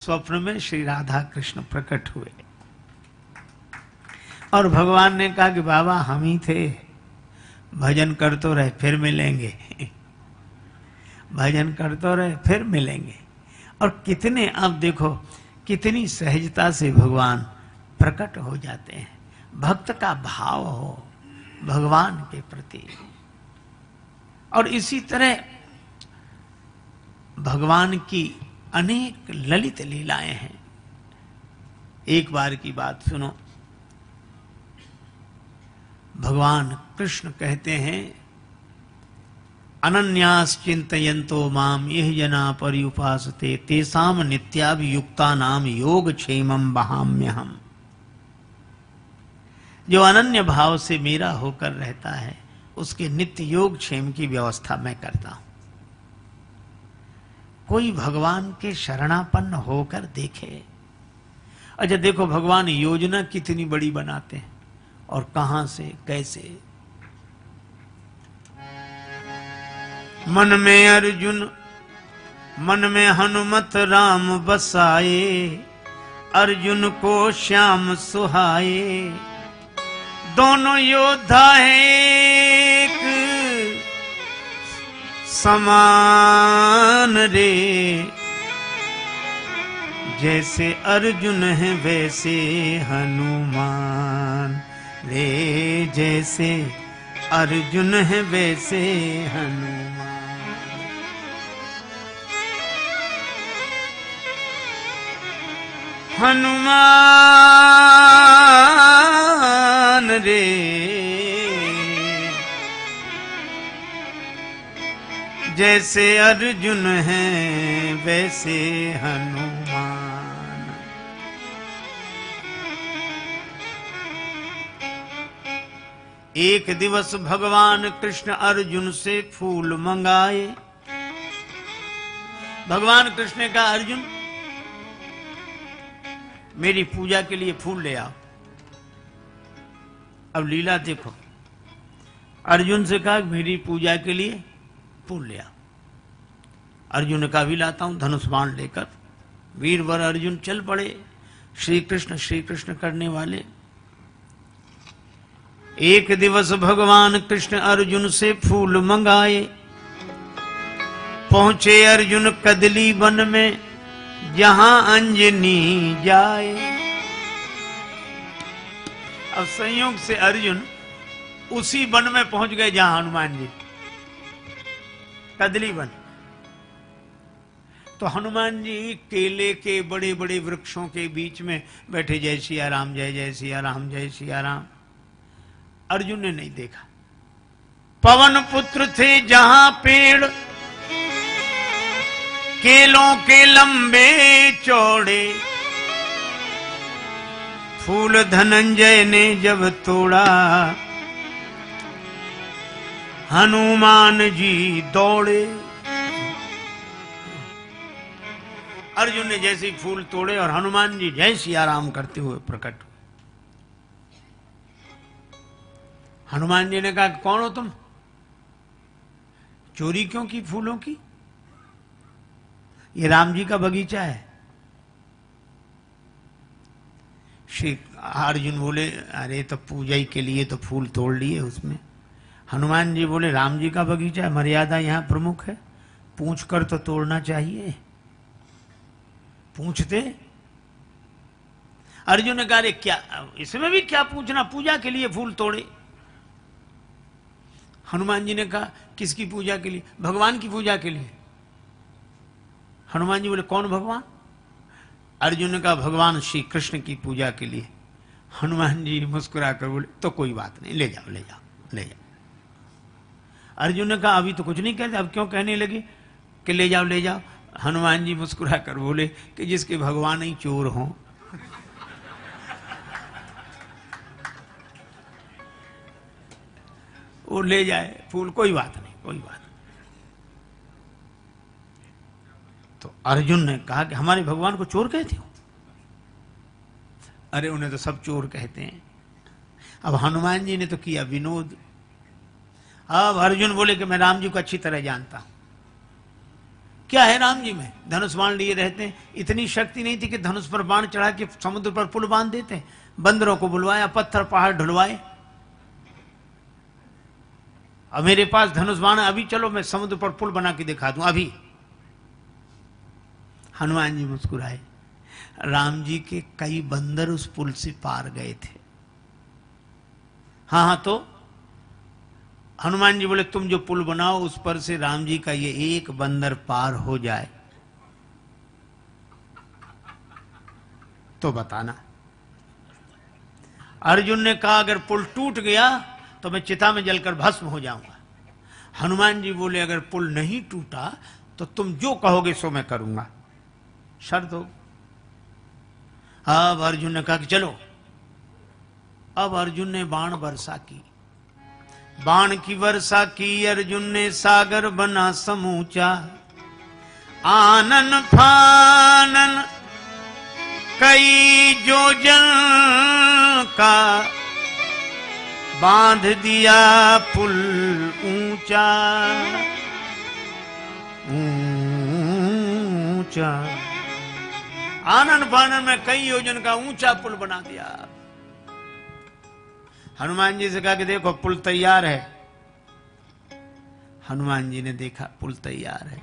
स्वप्न में श्री राधा कृष्ण प्रकट हुए और भगवान ने कहा कि बाबा हम ही थे, भजन कर तो रहे फिर मिलेंगे भजन कर तो रहे फिर मिलेंगे। और कितने, अब देखो कितनी सहजता से भगवान प्रकट हो जाते हैं। भक्त का भाव हो भगवान के प्रति। और इसी तरह भगवान की अनेक ललित लीलाएं हैं। एक बार की बात सुनो, भगवान कृष्ण कहते हैं अनन्यास चिंतयन्तो माम यह जना पर्युपासते तेसाम नित्याभियुक्ता नाम योग क्षेमम बहाम्यहम। जो अनन्य भाव से मेरा होकर रहता है उसके नित्य योग क्षेम की व्यवस्था मैं करता हूं। कोई भगवान के शरणापन्न होकर देखे। अच्छा देखो भगवान योजना कितनी बड़ी बनाते हैं और कहां से कैसे। मन में अर्जुन मन में हनुमत राम बसाए, अर्जुन को श्याम सुहाए। दोनों योद्धा एक समान रे, जैसे अर्जुन है वैसे हनुमान रे, जैसे अर्जुन है वैसे हनुमान। हनुमान रे, जैसे अर्जुन है वैसे हनुमान। एक दिवस भगवान कृष्ण अर्जुन से फूल मंगाए। भगवान कृष्ण का अर्जुन मेरी पूजा के लिए फूल ले आओ। अब लीला देखो, अर्जुन से कहा मेरी पूजा के लिए फूल ले आओ। अर्जुन ने कहा भी लाता हूं, धनुष बाण लेकर वीरवर अर्जुन चल पड़े श्री कृष्ण करने वाले। एक दिवस भगवान कृष्ण अर्जुन से फूल मंगाए। पहुंचे अर्जुन कदली वन में जहां अंजनी जाए। अब संयोग से अर्जुन उसी वन में पहुंच गए जहां हनुमान जी, कदली वन। तो हनुमान जी केले के बड़े बड़े वृक्षों के बीच में बैठे, जय सिया राम जय जय सिया राम जय सिया राम। अर्जुन ने नहीं देखा। पवन पुत्र थे जहां पेड़ केलों के लंबे चौड़े, फूल धनंजय ने जब तोड़ा हनुमान जी दौड़े। अर्जुन ने जैसे फूल तोड़े और हनुमान जी जय सिया राम करते हुए प्रकट हुए। हनुमान जी ने कहा कौन हो तुम, चोरी क्यों की फूलों की, ये राम जी का बगीचा है। श्री अर्जुन बोले अरे तो पूजा के लिए तो फूल तोड़ लिए उसमें। हनुमान जी बोले राम जी का बगीचा है, मर्यादा यहां प्रमुख है, पूछ कर तो तोड़ना चाहिए। पूछते। अर्जुन ने कहा अरे क्या इसमें भी क्या पूछना, पूजा के लिए फूल तोड़े। हनुमान जी ने कहा किसकी पूजा के लिए, भगवान की पूजा के लिए। हनुमान जी बोले कौन भगवान। अर्जुन ने कहा भगवान श्री कृष्ण की पूजा के लिए। हनुमान जी मुस्कुराकर बोले तो कोई बात नहीं, ले जाओ ले जाओ ले जाओ। अर्जुन ने कहा अभी तो कुछ नहीं कहते, अब क्यों कहने लगे कि ले जाओ ले जाओ। हनुमान जी मुस्कुराकर बोले कि जिसके भगवान ही चोर हों। वो ले जाए फूल, कोई बात नहीं कोई बात नहीं। तो अर्जुन ने कहा कि हमारे भगवान को चोर कहते हो। अरे उन्हें तो सब चोर कहते हैं। अब हनुमान जी ने तो किया विनोद। अब अर्जुन बोले कि मैं राम जी को अच्छी तरह जानता हूं, क्या है राम जी में? धनुष बाण लिए रहते हैं। इतनी शक्ति नहीं थी कि धनुष पर बाण चढ़ा के समुद्र पर पुल बांध देते। बंदरों को बुलवाया, पत्थर पहाड़ ढुलवाए। अब मेरे पास धनुष बाण, अभी चलो मैं समुद्र पर पुल बना के दिखा दूं अभी। हनुमान जी मुस्कुराए। राम जी के कई बंदर उस पुल से पार गए थे। हाँ, तो हनुमान जी बोले तुम जो पुल बनाओ उस पर से राम जी का ये एक बंदर पार हो जाए तो बताना। अर्जुन ने कहा अगर पुल टूट गया तो मैं चिता में जलकर भस्म हो जाऊंगा। हनुमान जी बोले अगर पुल नहीं टूटा तो तुम जो कहोगे सो मैं करूंगा, शर्त हो। अब अर्जुन ने कहा कि चलो। अब अर्जुन ने बाण वर्षा की। बाण की वर्षा की अर्जुन ने, सागर बना समूचा। आनन फानन कई योजन का, बांध दिया पुल ऊंचा ऊंचा। आनन फानन में कई योजन का ऊंचा पुल बना दिया। हनुमान जी से कहा कि देखो पुल तैयार है। हनुमान जी ने देखा पुल तैयार है।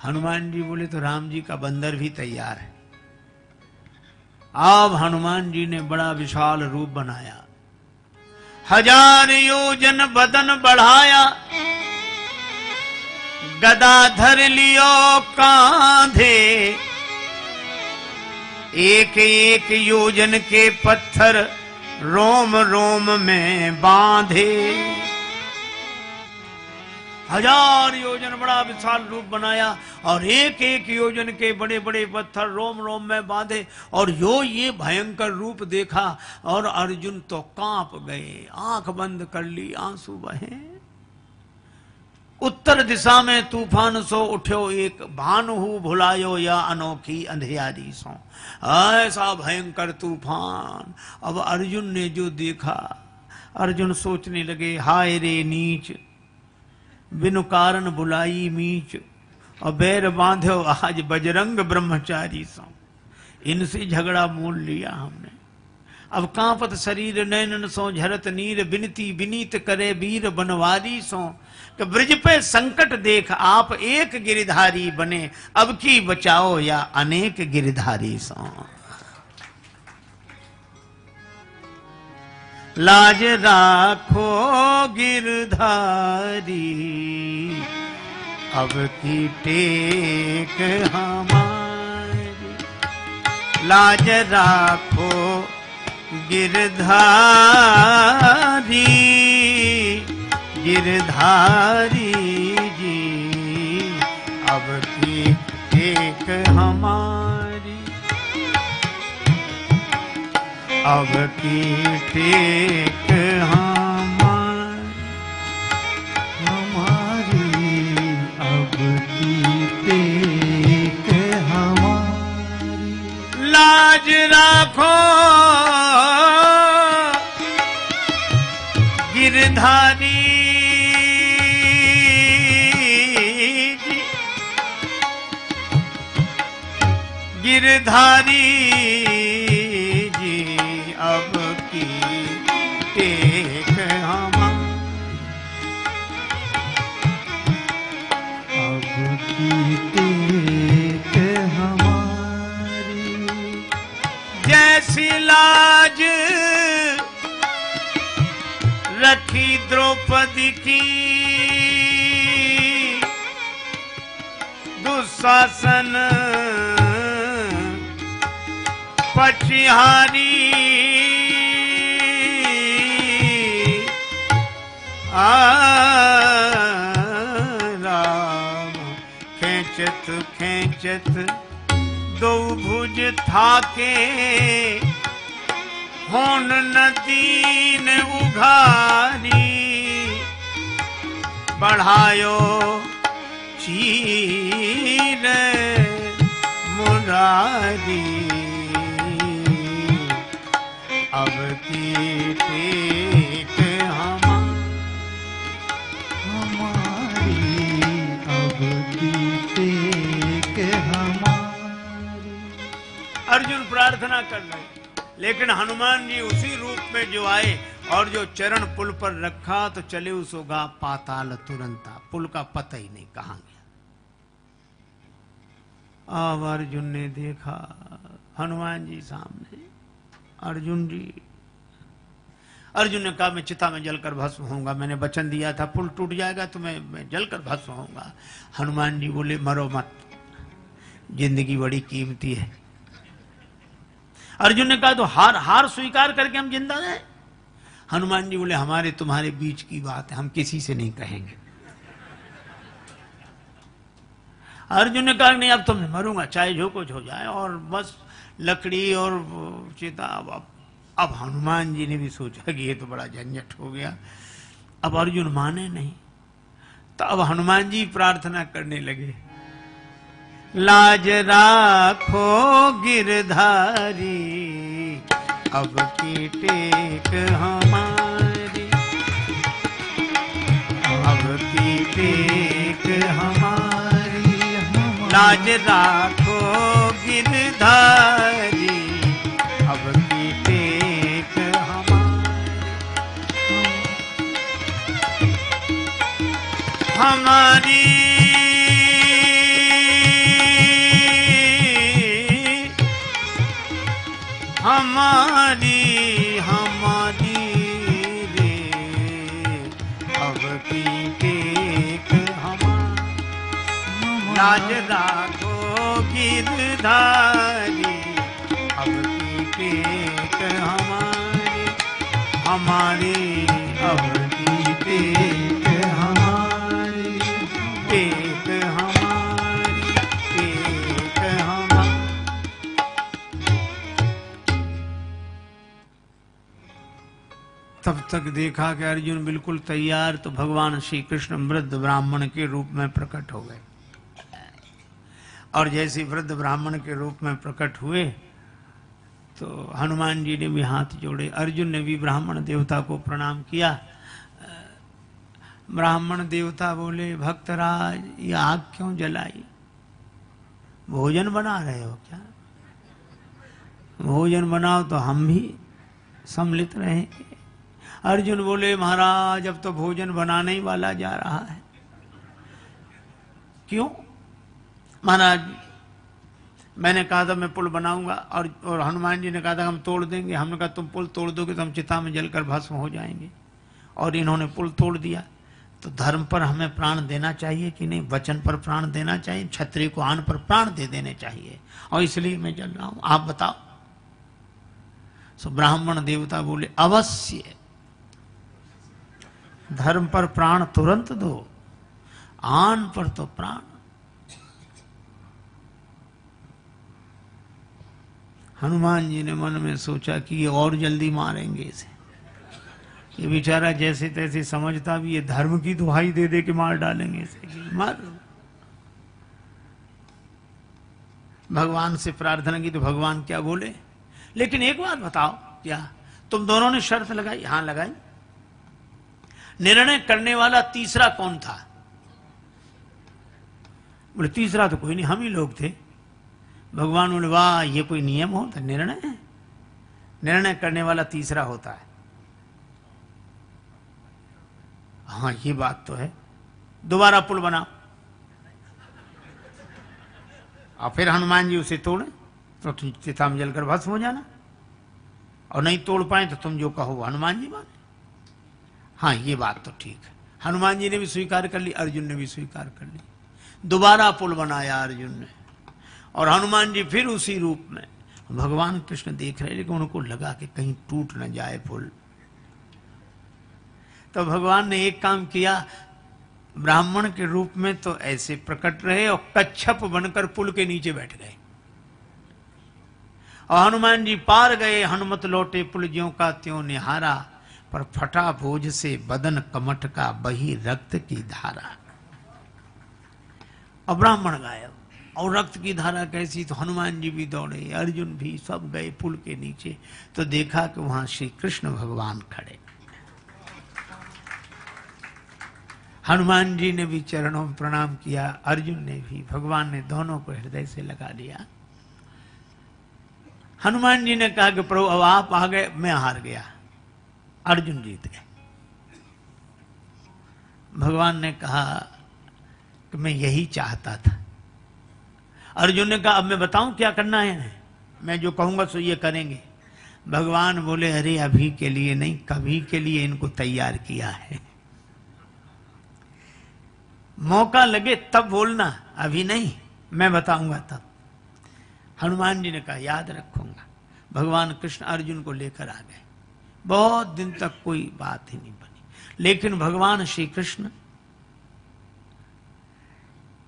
हनुमान जी बोले तो राम जी का बंदर भी तैयार है। अब हनुमान जी ने बड़ा विशाल रूप बनाया। 1000 योजन बदन बढ़ाया, गदा धर लियो कांधे। एक एक योजन के पत्थर रोम रोम में बांधे। 1000 योजन बड़ा विशाल रूप बनाया और एक एक योजन के बड़े बड़े पत्थर रोम रोम में बांधे। और ये भयंकर रूप देखा और अर्जुन तो कांप गए, आंख बंद कर ली, आंसू बहे। उत्तर दिशा में तूफान सो उठ्यो एक, भानु भुलायो या अनोखी अंधियारी सो। ऐसा भयंकर तूफान। अब अर्जुन ने जो देखा, अर्जुन सोचने लगे हाय रे नीच, बिनु कारण बुलाई मीच। और बैर बांधो आज बजरंग ब्रह्मचारी सो। इनसे झगड़ा मोल लिया हमने। अब कांपत शरीर नैनन सो झरत नीर, बिनती विनीत करे वीर बनवारी सो। कि ब्रज पे संकट देख आप एक गिरधारी बने, अब की बचाओ या अनेक गिरधारी सो। लाज राखो गिरधारी, अब की टेक हमारी। लाज राखो गिरधारी, गिरधारी जी, अब की टेक हमारी। अब की टेक हमारी, अब की टेक हमारी। लाज राखो गिरधारी जी, गिरधारी अब की टेक हमारी। अब की टेक हमारी। जैसी लाज रखी द्रौपदी की, दुशासन पचिहारी। राम खेचत खेचत दो भुज थाके, होन नदी ने उघारी। बढ़ायो चीर मुरारी, अब की टेक हमारी। अब की टेक अर्जुन प्रार्थना कर रहे, लेकिन हनुमान जी उसी रूप में जो आए और जो चरण पुल पर रखा तो चले उसोगा पाताल तुरंता, पुल का पता ही नहीं कहां गया। अब अर्जुन ने देखा हनुमान जी सामने, अर्जुन ने कहा मैं चिता में जलकर भस्म होऊंगा, मैंने वचन दिया था पुल टूट जाएगा तो मैं जलकर भस्म होऊंगा। हनुमान जी बोले मरो मत, जिंदगी बड़ी कीमती है। अर्जुन ने कहा तो हार स्वीकार करके हम जिंदा रहे। हनुमान जी बोले हमारे तुम्हारे बीच की बात है, हम किसी से नहीं कहेंगे। अर्जुन ने कहा नहीं अब तो मैं मरूंगा, चाहे जो कुछ हो जाए, और बस लकड़ी और चिता। अब हनुमान जी ने भी सोचा कि ये तो बड़ा झंझट हो गया। अब अर्जुन माने नहीं, तो अब हनुमान जी प्रार्थना करने लगे, लाज राखो गिरधारी, अब की टेक हमारी, अब की टेक हमारी, लाज राखो गिरधारी, अब की टेक हमारी, हमारी हमारी रे, अब की टेक हमारी, लाज राखो गिरधारी, अब की टेक हमारी, हमारी अब की टेक हमारी, टेक हमारी, टेक हमारी। तब तक देखा कि अर्जुन बिल्कुल तैयार, तो भगवान श्री कृष्ण वृद्ध ब्राह्मण के रूप में प्रकट हो गए। और जैसे वृद्ध ब्राह्मण के रूप में प्रकट हुए तो हनुमान जी ने भी हाथ जोड़े, अर्जुन ने भी ब्राह्मण देवता को प्रणाम किया। ब्राह्मण देवता बोले भक्तराज ये आग क्यों जलाई, भोजन बना रहे हो क्या? भोजन बनाओ तो हम भी सम्मिलित रहेंगे। अर्जुन बोले महाराज अब तो भोजन बनाने ही वाला जा रहा है। क्यों? महाराज मैंने कहा था मैं पुल बनाऊंगा, और हनुमान जी ने कहा था हम तोड़ देंगे। हमने कहा तुम पुल तोड़ दोगे तो हम चिता में जलकर भस्म हो जाएंगे, और इन्होंने पुल तोड़ दिया। तो धर्म पर हमें प्राण देना चाहिए कि नहीं? वचन पर प्राण देना चाहिए, क्षत्रिय को आन पर प्राण दे देने चाहिए, और इसलिए मैं जल रहा हूं, आप बताओ। सो ब्राह्मण देवता बोले अवश्य, धर्म पर प्राण तुरंत दो, आन पर तो प्राण। हनुमान जी ने मन में सोचा कि ये और जल्दी मारेंगे इसे, ये बेचारा जैसे तैसे समझता भी ये धर्म की दुहाई दे दे के मार डालेंगे इसे, मार। भगवान से प्रार्थना की तो भगवान क्या बोले, लेकिन एक बात बताओ, क्या तुम दोनों ने शर्त लगाई? हाँ लगाई। निर्णय करने वाला तीसरा कौन था? बोले तीसरा तो कोई नहीं, हम ही लोग थे। भगवान बोले वाह ये कोई नियम होता? निर्णय है, निर्णय करने वाला तीसरा होता है। हाँ ये बात तो है, दोबारा पुल बनाओ। और फिर हनुमान जी उसे तोड़े तो चिता में जलकर भस्म हो जाना, और नहीं तोड़ पाए तो तुम जो कहो हनुमान जी माने। हाँ ये बात तो ठीक है। हनुमान जी ने भी स्वीकार कर ली, अर्जुन ने भी स्वीकार कर ली। दोबारा पुल बनाया अर्जुन ने, और हनुमान जी फिर उसी रूप में। भगवान कृष्ण देख रहे, लेकिन उनको लगा कि कहीं टूट न जाए पुल। तो भगवान ने एक काम किया, ब्राह्मण के रूप में तो ऐसे प्रकट रहे और कच्छप बनकर पुल के नीचे बैठ गए, और हनुमान जी पार गए। हनुमत लौटे पुल ज्यों का त्यों निहारा, पर फटा भोज से बदन कमट का बही रक्त की धारा। और ब्राह्मण गायब, और रक्त की धारा कैसी? तो हनुमान जी भी दौड़े, अर्जुन भी, सब गए पुल के नीचे। तो देखा कि वहां श्री कृष्ण भगवान खड़े। हनुमान जी ने भी चरणों में प्रणाम किया, अर्जुन ने भी। भगवान ने दोनों को हृदय से लगा लिया। हनुमान जी ने कहा कि प्रभु अब आप आ गए, मैं हार गया, अर्जुन जीत गए। भगवान ने कहा कि मैं यही चाहता था। अर्जुन ने कहा अब मैं बताऊं क्या करना है, मैं जो कहूंगा सो ये करेंगे। भगवान बोले अरे अभी के लिए नहीं, कभी के लिए इनको तैयार किया है, मौका लगे तब बोलना, अभी नहीं, मैं बताऊंगा तब। हनुमान जी ने कहा याद रखूंगा। भगवान कृष्ण अर्जुन को लेकर आ गए। बहुत दिन तक कोई बात ही नहीं बनी, लेकिन भगवान श्री कृष्ण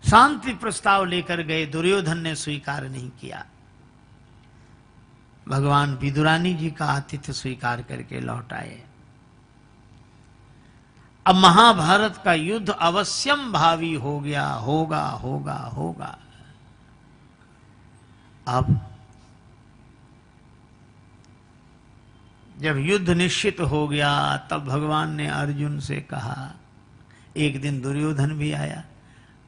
शांति प्रस्ताव लेकर गए, दुर्योधन ने स्वीकार नहीं किया। भगवान विदुरानी जी का आतिथ्य स्वीकार करके लौट आए। अब महाभारत का युद्ध अवश्यम भावी हो गया, होगा होगा होगा। अब जब युद्ध निश्चित हो गया तब भगवान ने अर्जुन से कहा, एक दिन दुर्योधन भी आया,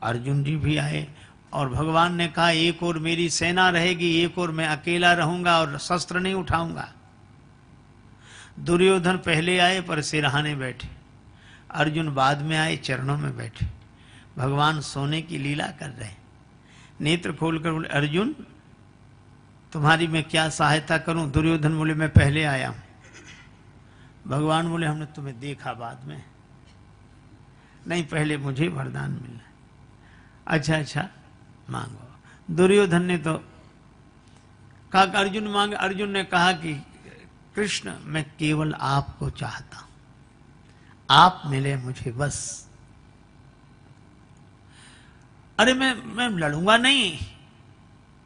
अर्जुन जी भी आए, और भगवान ने कहा एक और मेरी सेना रहेगी, एक और मैं अकेला रहूंगा और शस्त्र नहीं उठाऊंगा। दुर्योधन पहले आए पर सिरहाने बैठे, अर्जुन बाद में आए चरणों में बैठे। भगवान सोने की लीला कर रहे, नेत्र खोलकर बोले अर्जुन तुम्हारी मैं क्या सहायता करूं। दुर्योधन बोले मैं पहले आया हूं। भगवान बोले हमने तुम्हें देखा बाद में, नहीं पहले मुझे वरदान मिलना। अच्छा अच्छा मांगो। दुर्योधन ने तो कहा अर्जुन मांगे। अर्जुन ने कहा कि कृष्ण मैं केवल आपको चाहता हूं, आप मिले मुझे बस। अरे मैं लड़ूंगा नहीं,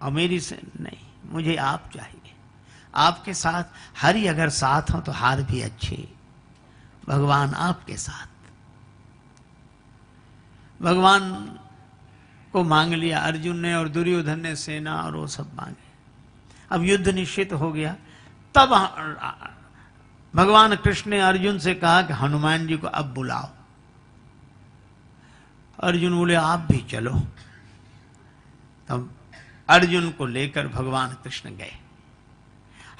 और मेरी से नहीं, मुझे आप चाहिए। आपके साथ हरि अगर साथ हो तो हार भी अच्छे। भगवान आपके साथ। भगवान को मांग लिया अर्जुन ने, और दुर्योधन ने सेना और वो सब मांगे। अब युद्ध निश्चित हो गया। तब भगवान कृष्ण ने अर्जुन से कहा कि हनुमान जी को अब बुलाओ। अर्जुन बोले आप भी चलो। तब अर्जुन को लेकर भगवान कृष्ण गए।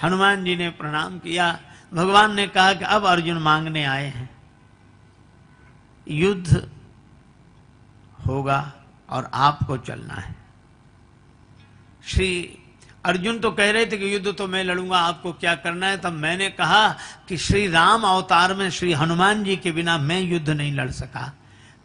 हनुमान जी ने प्रणाम किया। भगवान ने कहा कि अब अर्जुन मांगने आए हैं, युद्ध होगा और आपको चलना है। श्री अर्जुन तो कह रहे थे कि युद्ध तो मैं लड़ूंगा, आपको क्या करना है। तब मैंने कहा कि श्री राम अवतार में श्री हनुमान जी के बिना मैं युद्ध नहीं लड़ सका,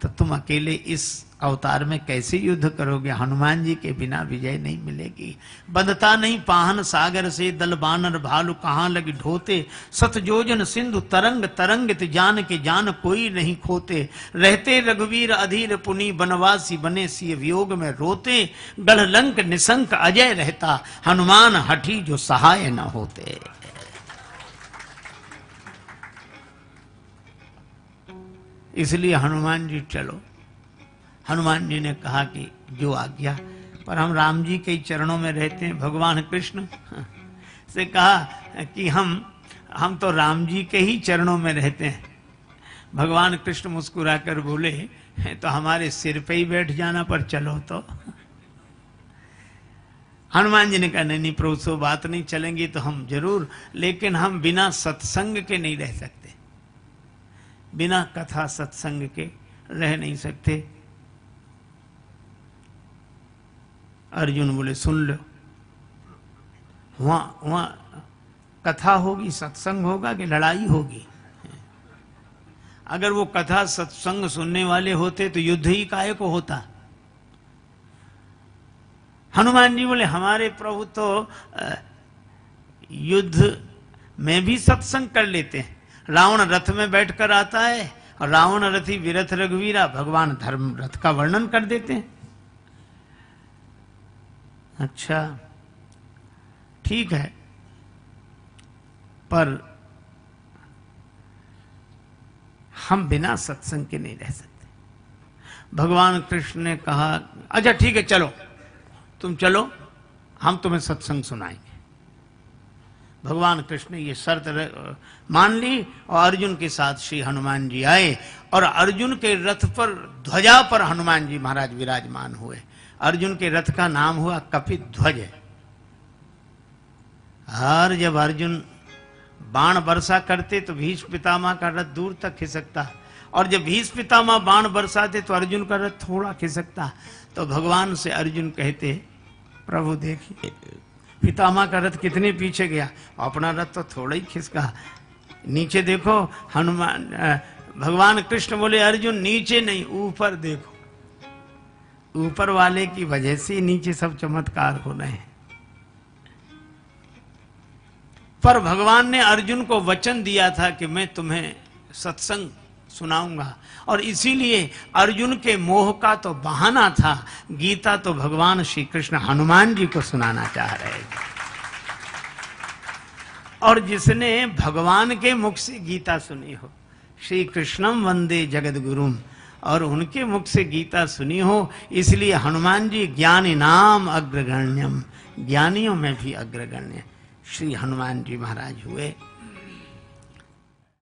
तो तुम अकेले इस अवतार में कैसे युद्ध करोगे। हनुमान जी के बिना विजय नहीं मिलेगी। बंधता नहीं पाहन सागर से, दल बानर भालू कहां लगी ढोते। सतजोजन सिंधु तरंग तरंगित, जान के जान कोई नहीं खोते। रहते रघुवीर अधीर पुनि, बनवासी बने सिय वियोग में रोते। गढ़ लंक निशंक अजय रहता, हनुमान हठी जो सहाय न होते। इसलिए हनुमान जी चलो। हनुमान जी ने कहा कि जो आज्ञा, पर हम राम जी के चरणों में रहते हैं। भगवान कृष्ण से कहा कि हम तो राम जी के ही चरणों में रहते हैं। भगवान कृष्ण मुस्कुराकर बोले तो हमारे सिर पे ही बैठ जाना, पर चलो तो। हनुमान जी ने कहा नहीं प्रभु सो बात नहीं, चलेंगे तो हम जरूर, लेकिन हम बिना सत्संग के नहीं रह सकते, बिना कथा सत्संग के रह नहीं सकते। अर्जुन बोले सुन लो, वहां कथा होगी, सत्संग होगा कि लड़ाई होगी। अगर वो कथा सत्संग सुनने वाले होते तो युद्ध ही काहे को होता। हनुमान जी बोले हमारे प्रभु तो युद्ध में भी सत्संग कर लेते हैं। रावण रथ में बैठकर आता है, और रावण रथी विरथ रघुवीरा, भगवान धर्म रथ का वर्णन कर देते हैं। अच्छा ठीक है, पर हम बिना सत्संग के नहीं रह सकते। भगवान कृष्ण ने कहा अच्छा ठीक है चलो, तुम चलो, हम तुम्हें सत्संग सुनाएंगे। भगवान कृष्ण ने ये शर्त मान ली, और अर्जुन के साथ श्री हनुमान जी आए, और अर्जुन के रथ पर ध्वजा पर हनुमान जी महाराज विराजमान हुए। अर्जुन के रथ का नाम हुआ कपिध्वज। और जब अर्जुन बाण वर्षा करते तो भीष्म पितामह का रथ दूर तक खिसकता, और जब भीष्म पितामह बाण बरसाते तो अर्जुन का रथ थोड़ा खिसकता। तो भगवान से अर्जुन कहते, प्रभु देखिए पितामह का रथ कितने पीछे गया, अपना रथ तो थोड़ा ही खिसका। नीचे देखो, हनुमान भगवान कृष्ण बोले अर्जुन नीचे नहीं ऊपर देखो, ऊपर वाले की वजह से नीचे सब चमत्कार हो रहे हैं। पर भगवान ने अर्जुन को वचन दिया था कि मैं तुम्हें सत्संग सुनाऊंगा, और इसीलिए अर्जुन के मोह का तो बहाना था, गीता तो भगवान श्री कृष्ण हनुमान जी को सुनाना चाह रहे थे। और जिसने भगवान के मुख से गीता सुनी हो, श्री कृष्णम वंदे जगत गुरुम, और उनके मुख से गीता सुनी हो, इसलिए हनुमान जी ज्ञानी नाम अग्रगण्यम, ज्ञानियों में भी अग्रगण्य श्री हनुमान जी महाराज हुए।